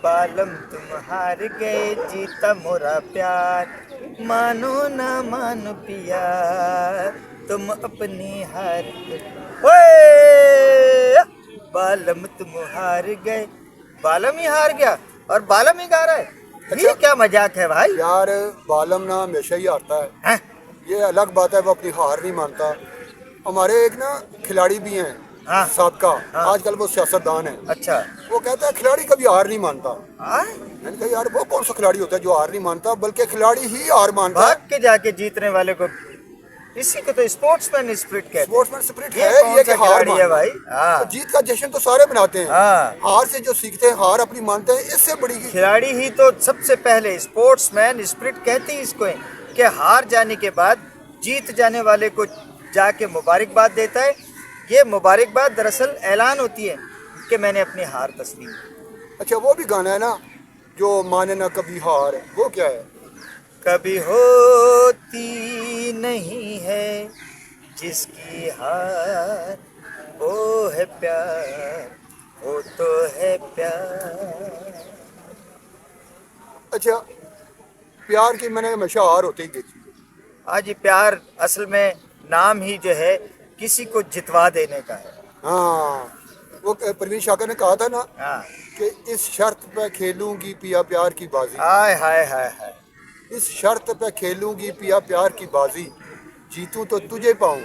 बालम तुम हार गए जीता मोरा प्यार, मानो ना मानो पिया तुम अपनी हार गए। ओए बालम तुम हार गए, बालम ही हार गया और बालम ही गा रहा है। अच्छा, ये क्या मजाक है भाई? यार बालम ना हमेशा ही हारता है, हैं? ये अलग बात है, वो अपनी हार नहीं मानता। हमारे एक ना खिलाड़ी भी हैं हाँ साबका, हाँ। आजकल वो सियासतदान है। अच्छा। वो कहता है खिलाड़ी कभी हार नहीं मानता। हाँ? मैंने कहा यार वो कौन सा खिलाड़ी होता है जो हार नहीं मानता, बल्कि खिलाड़ी ही हार मानता है। भाग के जाके जीतने वाले को, इसी को तो स्पोर्ट्समैन स्पिरिट कहते हैं। स्पोर्ट्समैन स्पिरिट ये है कौन ये सा कि हार खिलाड़ी है मानना। भाई? हाँ। तो जीत का जश्न तो सारे मनाते हैं, हाँ। हार से जो सीखते हैं, हार अपनी मानते हैं, इससे बड़ी खिलाड़ी ही तो सबसे पहले स्पोर्ट्समैन स्पिरिट कहते ही इसको है कि हार जाने के बाद जीत जाने वाले को जाके मुबारकबाद देता है। ये मुबारकबाद दरअसल ऐलान होती है कि मैंने अपनी हार तस्लीम की। अच्छा वो भी गाना है ना, जो माने ना कभी हार, वो क्या है? कभी होती नहीं है जिसकी हार, वो है प्यार, वो तो है प्यार। अच्छा, प्यार की मैंने हमेशा हार होते ही देखी है। आज ये प्यार असल में नाम ही जो है किसी को जितवा देने का है। हाँ, वो परवीन शाकर ने कहा था ना हाँ। कि इस शर्त पे खेलूंगी पिया प्यार की बाजी, हाय हाय हाय हाय। इस शर्त पे खेलूंगी पिया प्यार की बाजी, जीतूं तो तुझे पाऊं,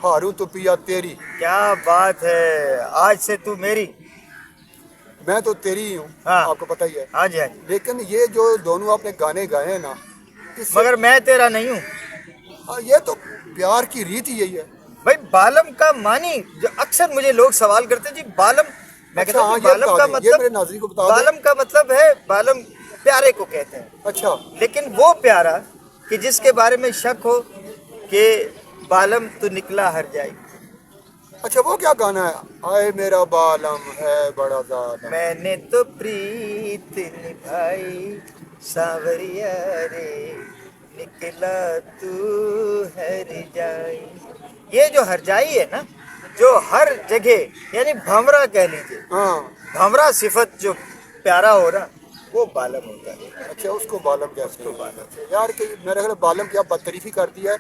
हारूं तो पिया तेरी। क्या बात है, आज से तू मेरी। मैं तो तेरी ही हूँ, हाँ। आपको पता ही है। हाँ जी हाँ जी। लेकिन ये जो दोनों आपने गाने गाए हैं ना, इससे मगर मैं तेरा नहीं हूँ। ये तो प्यार की रीत ही यही है। भाई बालम का मानी, जो अक्सर मुझे लोग सवाल करते हैं जी बालम, मैं अच्छा, कहता हूँ हाँ, जी, ये बालम बता का दें, ये मेरे मतलब, नाज़रीन को बता दें। बालम का मतलब है, बालम प्यारे को कहते हैं। अच्छा, लेकिन वो प्यारा कि जिसके बारे में शक हो कि बालम तू निकला हर जाए। अच्छा वो क्या गाना है? आए मेरा बालम है बड़ा जालम। मैंने तो प्रीत निभाई सांवरिया रे, निकला तू हर जाई। ये जो हरजाई है ना, जो हर जगह यानी भंवरा कह लीजिए, हाँ, भंवरा सिफत जो प्यारा हो रहा, वो बालम होता है। अच्छा उसको बालम कहते उसको हैं। बालम। यार कि मेरे ख्याल बालम की आप बदतरीफी कर दी है।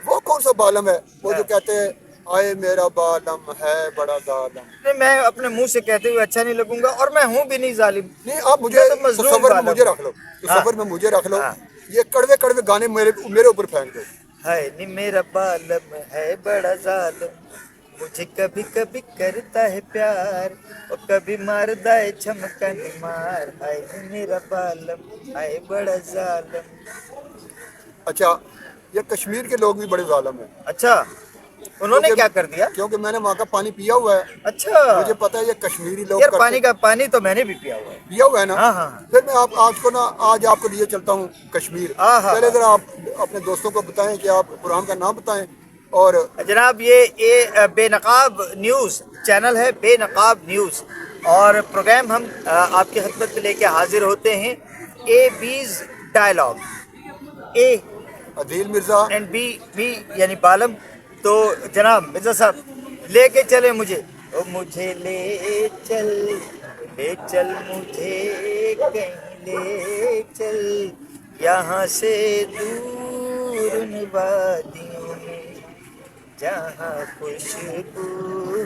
वो कौन सा बालम है वो जो कहते हैं आए मेरा बालम है बड़ा जालम? नहीं, मैं अपने मुंह से कहते हुए अच्छा नहीं लगूंगा और मैं हूँ भी नहीं जालिम। नहीं, आप मुझे मैं तो मजलूम तसव्वुर में बालम मुझे हूँ। रख लो, हाँ तसव्वुर में मुझे रख लो। हाँ। ये कड़वे कड़वे गाने मेरे मेरे ऊपर फेंक दो। है नी मेरा बालम है बड़ा जालिम, मुझे कभी कभी करता है प्यार और कभी मारता है झमकन मार। है नी मेरा बालम है बड़ा जालिम। अच्छा, ये कश्मीर के लोग भी बड़े जालम हैं। अच्छा, उन्होंने क्योंकि क्या कर दिया? क्योंकि मैंने वहाँ का पानी पिया हुआ है, अच्छा। मुझे पता है ये कश्मीरी लोग यार करते पानी का पानी तो मैंने भी पिया हुआ है। पिया हुआ है ना। हाँ हाँ हाँ। फिर मैं आप आपको ना आज आपको लिए चलता हूँ कश्मीर। हाँ हाँ पहले हाँ। जरा आप अपने दोस्तों को बताएं कि आप प्रोग्राम का नाम बताएं। और जनाब ये बेनकाब न्यूज़ चैनल है, बेनकाब न्यूज़, और प्रोग्राम हम आपकी खिदमत में लेके हाजिर होते हैं। ए बीज dialogue, A Adeel Mirza, and B B यानी बालम। तो जनाब मिर्जा साहब लेके चले मुझे, ओ मुझे ले चल मुझे कहीं ले चल, यहाँ से दूर उन वादियों में जहाँ खुशबू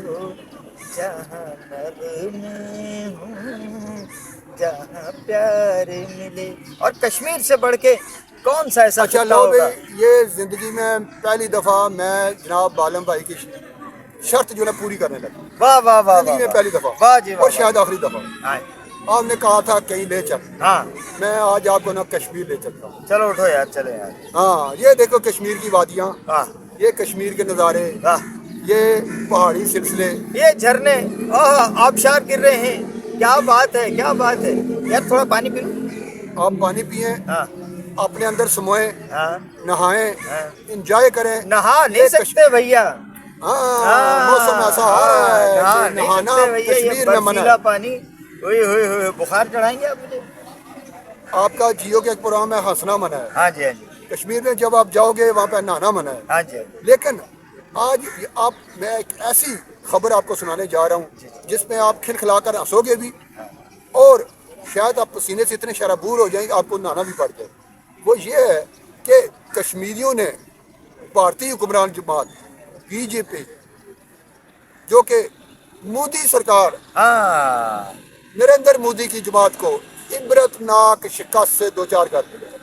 हो, जहाँ नगमे हो, जहाँ प्यार मिले। और कश्मीर से बढ़ के कौन सा ऐसा अच्छा खित्ता लो होगा? भाई, ये ज़िंदगी में पहली दफ़ा मैं जनाब बालम भाई की शर्त जो है पूरी करने लगा। वाह वाह वाह ज़िंदगी वाह में पहली दफ़ा, वाह जी वाह और शायद आखिरी दफ़ा। वाह। आपने कहा था कहीं ले चल, हाँ मैं आज आपको ना कश्मीर ले चलता हूँ। चलो उठो यार, चले यार। हाँ, ये देखो कश्मीर की वादियाँ, वाह ये कश्मीर के नज़ारे, वाह। ये पहाड़ी सिलसिले। ये झरने, ओह आबशार गिर रहे हैं, क्या बात है क्या बात है। यार थोड़ा पानी पी लो। आप पानी पिए, हाँ अपने अंदर समोए, हाँ नहाएं, हाँ। इंजॉय करें। नहा नहीं ये सकते भैया। हाँ, मौसम ऐसा आ रहा है नहा कि नहीं नहाना सकते भैया, ये कश्मीर में मना बर्फीला है। पानी। हुई बुखार चढ़ाएंगे आप मुझे। आपका जियो के एक प्रोग्राम है हंसना मना है, हाँ जी हाँ जी कश्मीर में जब आप जाओगे वहाँ पे नहाना मना है। हाँ जी हाँ जी। लेकिन आज आप मैं एक ऐसी खबर आपको सुनाने जा रहा हूँ जिसमें आप खिलखिलाकर हंसोगे भी और شاید آپ پسینے سے اتنے شرابور ہو جائیں کہ آپ کو نہانا بھی پڑ جائے، وہ یہ ہے کہ کشمیریوں نے بھارتی حکمران جماعت بی جے پی، جو کہ مودی سرکار ہاں، نریندر مودی کی جماعت کو عبرتناک شکست سے دوچار کر دیا۔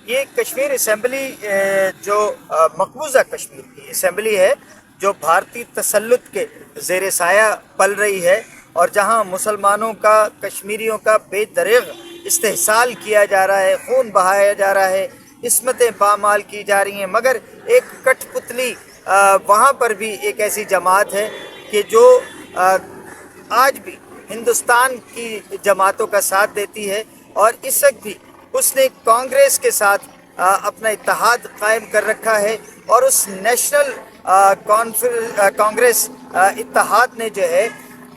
یہ کشمیر اسمبلی جو مقبوضہ کشمیر کی اسمبلی ہے، جو بھارتی تسلط کے زیر سایہ پل رہی ہے، اور جہاں مسلمانوں کا، کشمیریوں کا بے دریغ استحصال کیا جا رہا ہے، خون بہایا جا رہا ہے، عصمتیں پامال کی جا رہی ہیں، مگر ایک کٹ پتلی وہاں پر بھی ایک ایسی جماعت ہے کہ جو آج بھی ہندوستان کی جماعتوں کا ساتھ دیتی ہے، اور اس وقت بھی اس نے کانگریس کے ساتھ اپنا اتحاد قائم کر رکھا ہے، اور اس نیشنل کانگریس اتحاد نے جو ہے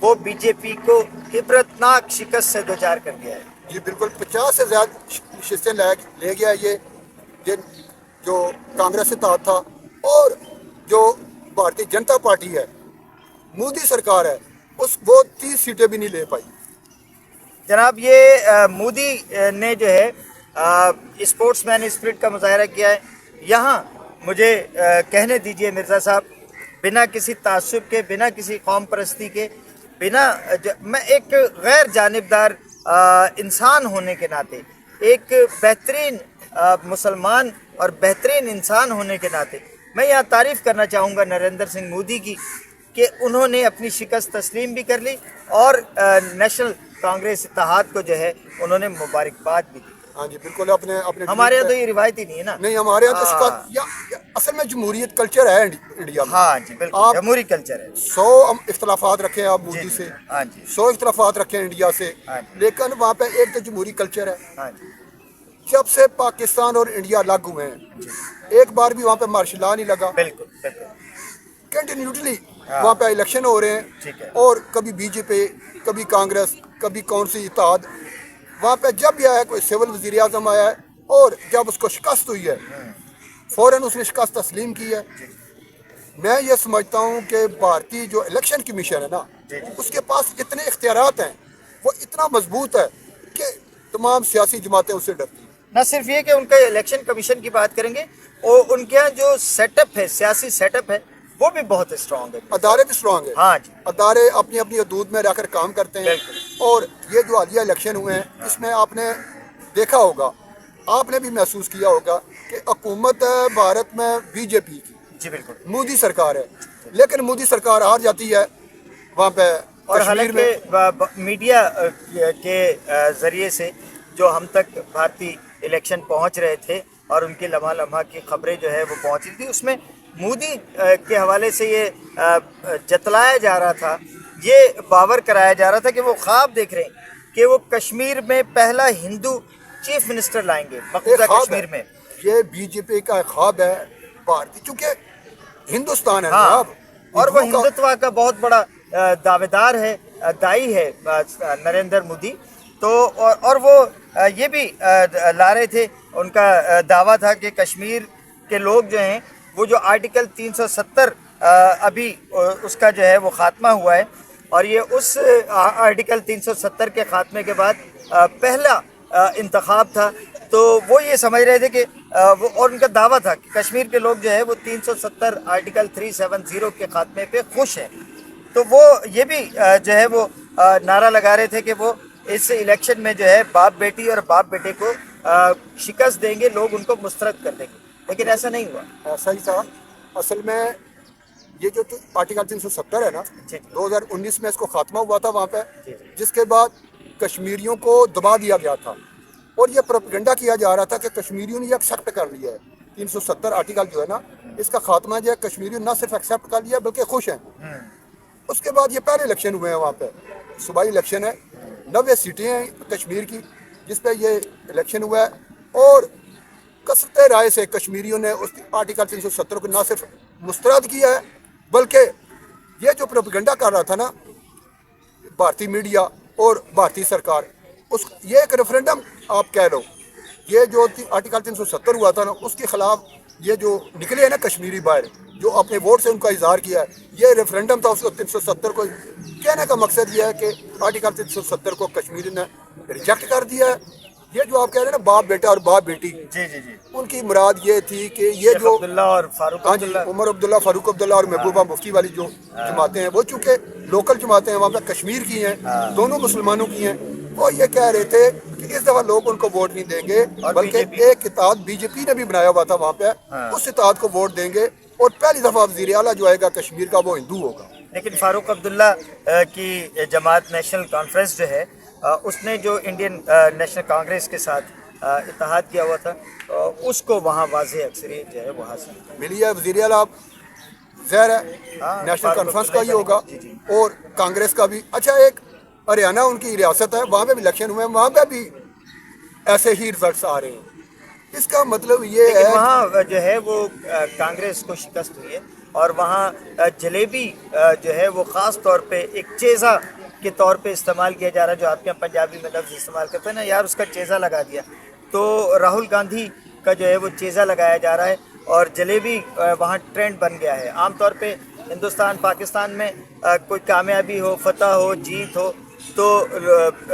وہ بی جے پی کو عبرتناک شکست سے دوچار کر دیا ہے۔ جی بالکل، 50 سے زیادہ نشستیں لے گیا یہ جو کانگریس اتحاد تھا، اور جو بھارتی جنتا پارٹی ہے، مودی سرکار ہے، وہ 30 سیٹیں بھی نہیں لے پائی۔ جناب، یہ مودی نے جو ہے اسپورٹس مین اسپرٹ کا مظاہرہ کیا ہے۔ یہاں مجھے کہنے دیجئے مرزا صاحب، بنا کسی تعصب کے، بنا کسی قوم پرستی کے، میں ایک غیر جانبدار انسان ہونے کے ناطے، ایک بہترین مسلمان اور بہترین انسان ہونے کے ناطے، میں یہاں تعریف کرنا چاہوں گا نریندر سنگھ مودی کی، کہ انہوں نے اپنی شکست تسلیم بھی کر لی، اور نیشنل کانگریس اتحاد کو جو ہے انہوں نے مبارکباد بھی دی۔ ہاں جی بالکل، اپنے ہمارے یہاں تو یہ روایت ہی نہیں ہے نا۔ نہیں، ہمارے یہاں تو شکست اصل میں جمہوریت کلچر ہے انڈیا میں۔ ہاں جی بالکل، آپ جمہوری کلچر ہے۔ 100 اختلافات رکھیں آپ مودی سے، ہاں جی 100 اختلافات رکھیں انڈیا سے، ہاں جی لیکن وہاں پہ ایک تو جمہوری کلچر ہے۔ ہاں جی جب سے پاکستان اور انڈیا الگ ہوئے ہیں، ایک بار بھی وہاں پہ مارشل لا نہیں لگا، بالکل بالکل، کنٹینیوٹلی وہاں پہ الیکشن ہو رہے ٹھیک ہیں، ہے۔ اور کبھی بی جے پی، کبھی کانگریس، کبھی کون سی اتحاد۔ وہاں پہ جب بھی آیا کوئی سول وزیر اعظم آیا ہے، اور جب اس کو شکست ہوئی ہے فوراً اس نے شکست تسلیم کی ہے۔ میں یہ سمجھتا ہوں کہ بھارتی جو الیکشن کمیشن ہے نا، اس کے پاس اتنے اختیارات ہیں، وہ اتنا مضبوط ہے کہ تمام سیاسی جماعتیں اس سے ڈرتی ہیں۔ نہ صرف یہ کہ ان کا الیکشن کمیشن کی بات کریں گے، اور ان کے یہاں جو سیٹ اپ ہے، سیاسی سیٹ اپ ہے، وہ بھی بہت اسٹرانگ ہے۔ ادارے بھی اسٹرانگ ہیں، ہاں جی ادارے اپنی اپنی حدود میں رہ کر کام کرتے ہیں۔ بالکل۔ اور یہ جو حالیہ الیکشن ہوئے ہیں، اس میں آپ نے دیکھا ہوگا، آپ نے بھی محسوس کیا ہوگا کہ حکومت ہے بھارت میں بی جے پی کی، جی بالکل، مودی سرکار ہے، لیکن مودی سرکار ہار جاتی ہے وہاں پہ اور کشمیر میں۔ حالانکہ میڈیا کے ذریعے سے جو ہم تک بھارتی الیکشن پہنچ رہے تھے، اور ان کی لمحہ لمحہ کی خبریں جو ہے وہ پہنچ رہی تھی، اس میں مودی کے حوالے سے یہ جتلایا جا رہا تھا، یہ باور کرایا جا رہا تھا کہ وہ خواب دیکھ رہے ہیں کہ وہ کشمیر میں پہلا ہندو چیف منسٹر لائیں گے، ایک مقبوضہ خواب کشمیر ہے، میں۔ یہ بی جے پی کا ایک خواب ہے بھارتی، چونکہ ہندوستان ہے ہاں، جناب، اور وہ ہندوؤں کا۔ ہندوتوا کا بہت بڑا دعوے دار ہے، دائی ہے نریندر مودی، تو اور وہ یہ بھی لا رہے تھے، ان کا دعویٰ تھا کہ کشمیر کے لوگ جو ہیں، وہ جو آرٹیکل 370 ابھی اس کا جو ہے وہ خاتمہ ہوا ہے، اور یہ اس آرٹیکل 370 کے خاتمے کے بعد پہلا انتخاب تھا، تو وہ یہ سمجھ رہے تھے کہ اور ان کا دعویٰ تھا کہ کشمیر کے لوگ جو ہے وہ 370 آرٹیکل 370 کے خاتمے پہ خوش ہیں، تو وہ یہ بھی جو ہے وہ نعرہ لگا رہے تھے کہ وہ اس الیکشن میں جو ہے باپ بیٹی اور باپ بیٹے کو شکست دیں گے، لوگ ان کو مسترد کر دیں گے، لیکن ایسا نہیں ہوا۔ ایسا ہی تھا اصل میں۔ یہ جو آرٹیکل 370 ہے نا، جی 2019 میں اس کو خاتمہ ہوا تھا وہاں پہ، جی جس کے بعد کشمیریوں کو دبا دیا گیا تھا، اور یہ پروپیگنڈا کیا جا رہا تھا کہ کشمیریوں نے یہ ایکسیپٹ کر لیا ہے 370 آرٹیکل جو ہے نا، اس کا خاتمہ جو ہے کشمیریوں نہ صرف ایکسیپٹ کر لیا بلکہ خوش ہیں۔ اس کے بعد یہ پہلے الیکشن ہوئے ہیں وہاں پہ، صوبائی الیکشن ہے، 90 سیٹیں ہیں کشمیر کی، جس پہ یہ الیکشن ہوا ہے، اور کثرت رائے سے کشمیریوں نے اس آرٹیکل 370 کو نہ صرف مسترد کیا ہے، بلکہ یہ جو پروپیگنڈا کر رہا تھا نا بھارتی میڈیا اور بھارتی سرکار، یہ ایک ریفرینڈم آپ کہہ لو، یہ جو آرٹیکل 370 ہوا تھا نا، اس کے خلاف یہ جو نکلے ہیں نا کشمیری باہر، جو اپنے ووٹ سے ان کا اظہار کیا ہے، یہ ریفرینڈم تھا اس کو 370 کو۔ کہنے کا مقصد یہ ہے کہ آرٹیکل 370 کو کشمیری نے रिजेक्ट कर दिया है। ये जो आप कह रहे हैं ना बाप बेटा और बाप बेटी, जी जी जी, उनकी मुराद ये थी कि ये शेख जो अब्दुल्ला और फारूक हाँ जी अब्दुल्ला। उमर अब्दुल्ला फारूक अब्दुल्ला और महबूबा मुफ्ती वाली जो जमातें हैं वो चूंकि लोकल जमातें हैं वहाँ पे कश्मीर की हैं, दोनों मुसलमानों की हैं, वो ये कह रहे थे कि इस दफ़ा लोग उनको वोट नहीं देंगे और बल्कि BJP एक इत्तेहाद बीजेपी ने भी बनाया हुआ था वहाँ पे, उस इत्तेहाद को वोट देंगे और पहली दफ़ा वज़ीर आला जो आएगा कश्मीर का वो हिंदू होगा। लेकिन फारूक अब्दुल्ला की जमात नेशनल कॉन्फ्रेंस जो है उसने जो इंडियन नेशनल कांग्रेस के साथ इत्तेहाद किया हुआ था उसको वहाँ वाज़ेह अक्सरियत जो है वो हासिल की। मिली है वज़ीर आला ज़हर है हाँ, नेशनल फारूक कॉन्फ्रेंस का ही अब्दुल्ला होगा जी, जी। और कांग्रेस का भी। अच्छा एक हरियाणा उनकी रियासत है, वहाँ पे भी इलेक्शन हुए हैं, वहाँ पे भी ऐसे ही रिजल्ट्स आ रहे हैं। इसका मतलब ये लेकिन है वहाँ जो है वो कांग्रेस को शिकस्त हुई है और वहाँ जलेबी जो है वो ख़ास तौर पे एक चेज़ा के तौर पे इस्तेमाल किया जा रहा है, जो आपके यहाँ पंजाबी में लफ्ज़ इस्तेमाल करते हैं ना यार, उसका चेज़ा लगा दिया। तो राहुल गांधी का जो है वो चेज़ा लगाया जा रहा है और जलेबी वहाँ ट्रेंड बन गया है। आम तौर पे हिंदुस्तान पाकिस्तान में कोई कामयाबी हो, फतह हो, जीत हो तो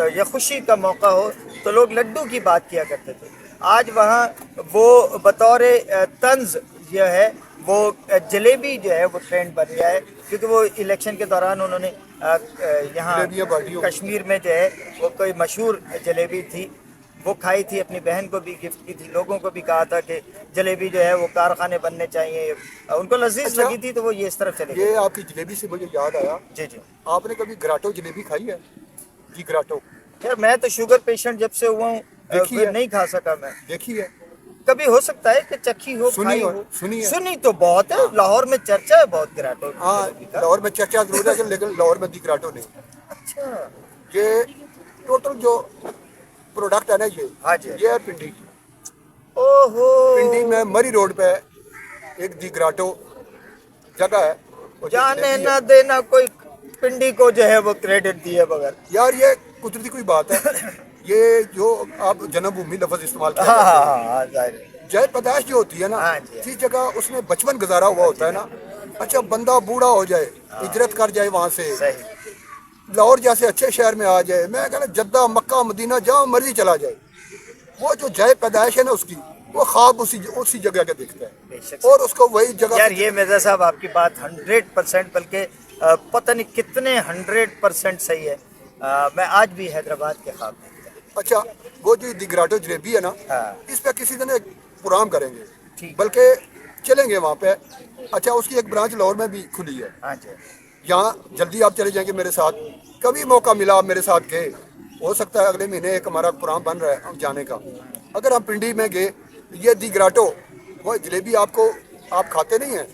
या खुशी का मौका हो तो लोग लड्डू की बात किया करते थे। आज वहाँ वो बतौर तंज जो है वो जलेबी जो है वो ट्रेंड बन गया है, क्योंकि वो इलेक्शन के दौरान उन्होंने यहाँ जलेबियाँ बांटी हो। कश्मीर में जो है वो कोई मशहूर जलेबी थी वो खाई थी, अपनी बहन को भी गिफ्ट की थी, लोगों को भी कहा था कि जलेबी जो है वो कारखाने बनने चाहिए, उनको लजीज अच्छा, लगी थी तो वो ये इस तरफ चले गए। ये आपकी जलेबी से मुझे याद आया, जी जी, आपने कभी ग्राटो जलेबी खाई है? जी ग्राटो यार मैं तो शुगर पेशेंट जब से हुआ हूँ देखी है? नहीं खा सका मैं। देखी है? कभी हो सकता है कि चखी हो, सुनी खाई हो, हो। सुनी है? सुनी तो बहुत है, लाहौर में चर्चा है बहुत ग्राटो हाँ जलेबी का। लाहौर में चर्चा जरूर है लेकिन लाहौर में दी ग्राटो नहीं। अच्छा, ये टोटल जो प्रोडक्ट है ना हाँ जी। ये है पिंडी। ओहो, पिंडी में मरी रोड पे एक दी ग्राटो जगह है, वो जो जाने जलेबी ना है। देना कोई पिंडी को जो है वो क्रेडिट दिए बगैर। यार ये कुदरती कोई बात है, ये जो आप जन्मभूमि लफ्ज इस्तेमाल हाँ किया हाँ हाँ हाँ, जाहिर है। जय पैदाश जो होती है ना, हाँ जी। जिस जगह उसमें बचपन गुजारा हुआ होता है ना, अच्छा बंदा बूढ़ा हो जाए, हिजरत कर जाए वहाँ से, सही, लाहौर जैसे अच्छे शहर में आ जाए, मैं कहना जद्दा मक्का मदीना जहाँ मर्जी चला जाए, वो जो जय पैदाइश है ना उसकी, वो ख्वाब उसी जगह के देखता है बेशक। और उसको वही जगह यार ये मिर्जा साहब आपकी बात 100% बल्कि पता नहीं कितने 100% सही है। मैं आज भी हैदराबाद के ख्वाब देखता हूँ। अच्छा वो जो दिगराटो जलेबी है ना, हाँ। इस पे किसी दिन एक प्रोग्राम करेंगे, ठीक। बल्कि चलेंगे वहाँ पे। अच्छा उसकी एक ब्रांच लाहौर में भी खुली है, हाँ जी, यहाँ जल्दी आप चले जाएंगे मेरे साथ, कभी मौका मिला आप मेरे साथ गए, हो सकता है अगले महीने एक हमारा प्रोग्राम बन रहा है हम जाने का। अगर हम पिंडी में गए, ये दी ग्राटो वो जलेबी आपको आप खाते नहीं हैं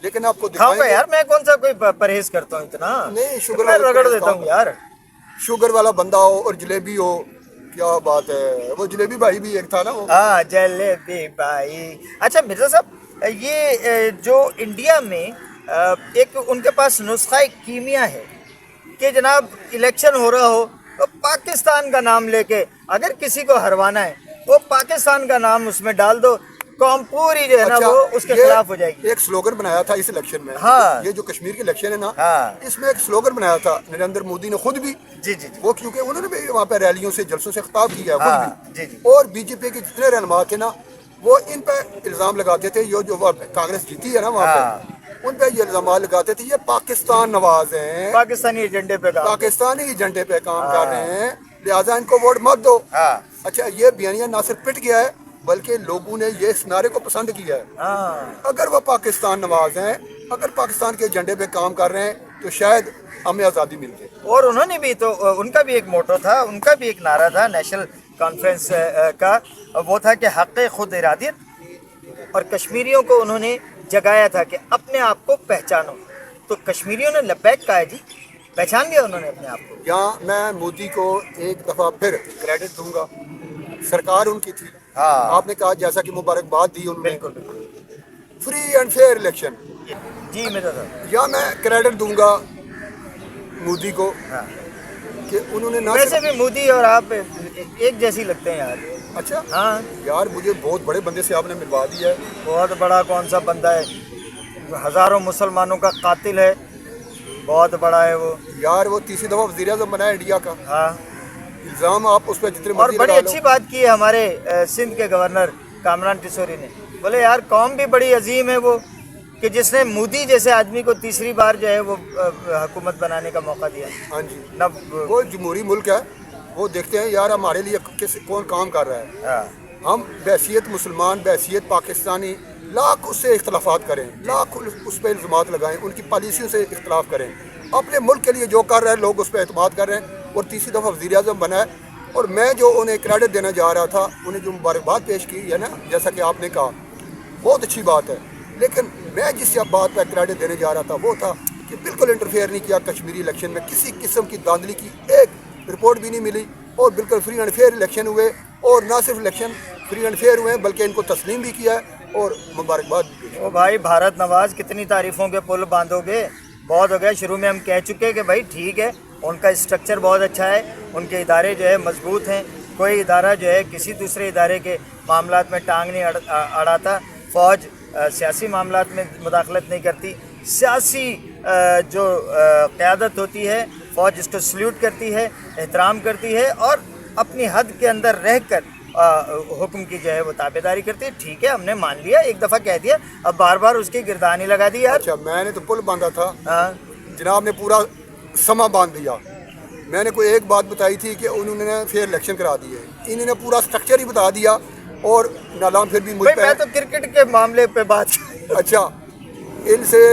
लेकिन आपको खाऊंगा दिखाएंगे। यार, मैं कौन सा कोई परहेज करता हूँ इतना। नहीं, शुगर मैं वाला रगड़ परहेज देता हूँ खाऊंगा। यार। शुगर वाला बंदा हो और जलेबी हो, क्या बात है। वो जलेबी भाई भी एक था ना वो। हाँ जलेबी भाई। अच्छा मिर्जा साहब ये जो इंडिया में एक उनके पास नुस्खा कीमिया है कि जनाब इलेक्शन हो रहा हो तो पाकिस्तान का नाम लेके अगर किसी को हरवाना है वो पाकिस्तान का नाम उसमें डाल दो, कौम पूरी जो है ना अच्छा, वो उसके ये खिलाफ हो जाएगी। एक स्लोगन बनाया था इस इलेक्शन में। हाँ। ये जो कश्मीर के इलेक्शन है ना, हाँ। इसमें एक स्लोगन बनाया था नरेंद्र मोदी ने खुद भी। जी जी जी, वो क्योंकि उन्होंने भी वहाँ पे रैलियों से जलसों से खिताब किया है हाँ, खुद जी, भी। जी। और बीजेपी के जितने रहनुमा थे ना, वो इन पे इल्जाम लगाते थे, ये जो कांग्रेस जीती है ना वहाँ हाँ। पे, उन पे ये इल्जाम लगाते थे ये पाकिस्तान नवाज हैं, पाकिस्तानी एजेंडे पे काम। पाकिस्तानी एजेंडे पे काम कर रहे हैं, लिहाजा इनको वोट मत दो। हाँ अच्छा ये बयानिया ना सिर्फ पिट गया है बल्कि लोगों ने ये इस नारे को पसंद किया है। हाँ, अगर वो पाकिस्तान नवाज हैं, अगर पाकिस्तान के एजेंडे पे काम कर रहे हैं तो शायद हमें आज़ादी मिल जाए। और उन्होंने भी तो उनका भी एक मोटो था, उनका भी एक नारा था नेशनल कॉन्फ्रेंस का, वो था कि हक़ खुद इरादियत, और कश्मीरियों को उन्होंने जगाया था कि अपने आप को पहचानो। तो कश्मीरियों ने लब्बैक कहा है जी, पहचान लिया उन्होंने अपने आप को। यहाँ मैं मोदी को एक दफ़ा फिर क्रेडिट दूंगा, सरकार उनकी थी। हाँ। आपने कहा जैसा कि मुबारकबाद दी उन्होंने, बिल्कुल बिल्कुल फ्री एंड फेयर इलेक्शन, जी मेरा साहब। या मैं क्रेडिट दूंगा मोदी को हाँ। कि उन्होंने ना वैसे सिर्फ- भी मोदी और आप एक जैसी लगते हैं यार। अच्छा हाँ, यार मुझे बहुत बड़े बंदे से आपने मिलवा दिया है। बहुत बड़ा कौन सा बंदा है, हजारों मुसलमानों का कातिल है, बहुत बड़ा है वो। यार वो तीसरी दफ़ा वज़ीर-ए-आज़म बना है इंडिया का, हाँ, इल्ज़ाम आप उस पर जितने और मर्जी बड़ी लगा लो। अच्छी बात की है हमारे सिंध के गवर्नर कामरान टिसोरी ने, बोले यार कौम भी बड़ी अजीम है वो, कि जिसने मोदी जैसे आदमी को तीसरी बार जो है वो हुकूमत बनाने का मौका दिया। हाँ जी, न वो जमहूरी मुल्क है, वो देखते हैं यार हमारे लिए कौन काम कर रहा है। हाँ, हम बहसीत मुसलमान, बहसीत पाकिस्तानी, लाख उससे इख्तलाफात करें, लाख उस पर इल्ज़ामात लगाएं, उनकी पॉलिसियों से इख्तलाफ करें, अपने मुल्क के लिए जो कर रहे हैं लोग उस पर एतमाद कर रहे हैं, और तीसरी दफ़ा वज़ीर आज़म बना है। और मैं जो उन्हें क्रेडिट देना जा रहा था, उन्हें जो मुबारकबाद पेश की है ना, जैसा कि आपने कहा, बहुत अच्छी बात है, लेकिन मैं जिस बात पर क्रेडिट देने जा रहा था वो था कि बिल्कुल इंटरफेयर नहीं किया कश्मीरी इलेक्शन में, किसी किस्म की धांधली की एक रिपोर्ट भी नहीं मिली, और बिल्कुल फ्री एंड फेयर इलेक्शन हुए, और ना सिर्फ इलेक्शन फ्री एंड फेयर हुए बल्कि इनको तस्लीम भी किया है और मुबारकबाद भी दी। ओ भाई भारत नवाज कितनी तारीफों के पुल बांधोगे, बहुत हो गया। शुरू में हम कह चुके हैं कि भाई ठीक है, उनका स्ट्रक्चर बहुत अच्छा है, उनके इदारे जो है मजबूत हैं, कोई इदारा जो है किसी दूसरे इदारे के मामलात में टांग नहीं अड़ाता, फ़ौज सियासी मामलात में मुदाखलत नहीं करती, सियासी जो क़यादत होती है फ़ौज इसको सल्यूट करती है, एहतराम करती है, और अपनी हद के अंदर रह कर हुक्म की जो है वो ताबेदारी करती है। ठीक है, हमने मान लिया, एक दफ़ा कह दिया, अब बार बार उसकी गिरदानी लगा दी यार। अच्छा, मैंने तो पुल बांधा था, हाँ, जनाब ने पूरा समा बांध दिया। मैंने कोई एक बात बताई थी कि उन्होंने फेयर इलेक्शन करा दिए, इन्होंने पूरा स्ट्रक्चर ही बता दिया, और नालाम फिर भी मुझ भाई मैं पे। तो क्रिकेट के मामले पे बात अच्छा, इनसे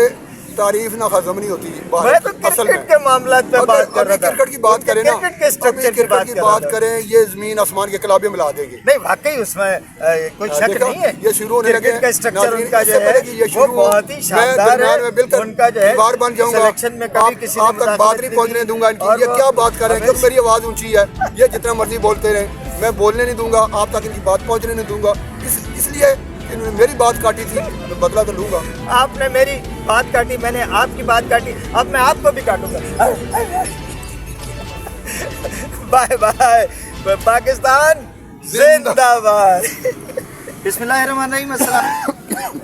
तारीफ ना हजम नहीं होती मैं तो असल क्रिकेट में। के मामलात पे बात कर अभी रहा था। क्रिकेट की बात करें ना, क्रिकेट के अभी स्ट्रक्चर की क्रिकेट बात की कर बात रहा था। करें, ये जमीन आसमान के कलाबे मिला देंगे। नहीं वाकई उसमें कोई शक देखा, नहीं है, ये शुरू होने लगे क्रिकेट का स्ट्रक्चर नाज़रीन, उनका इससे जो है पहले कि ये वो शुरू हो, बहुत ही मैं शानदार दरमियान में है, बिल्कुल उनका जो है दीवार बन जाऊंगा, सिलेक्शन में कभी किसी ने आप तक बात नहीं पहुंचने दूंगा इनकी। ये क्या बात कर रहे हैं, क्योंकि मेरी आवाज़ ऊंची है, ये जितना मर्जी बोलते रहे, मैं बोलने नहीं दूंगा, आप तक इनकी बात पहुंचने नहीं दूंगा। इसलिए इन्होंने मेरी बात काटी थी, तो बदला तो लूंगा। आपने मेरी बात काटी, मैंने आपकी बात काटी, अब मैं आपको भी काटूंगा। बाय बाय, पाकिस्तान जिंदाबाद। बिस्मिल्लाहिर्रहमानिर्रहीम। अस्सलाम।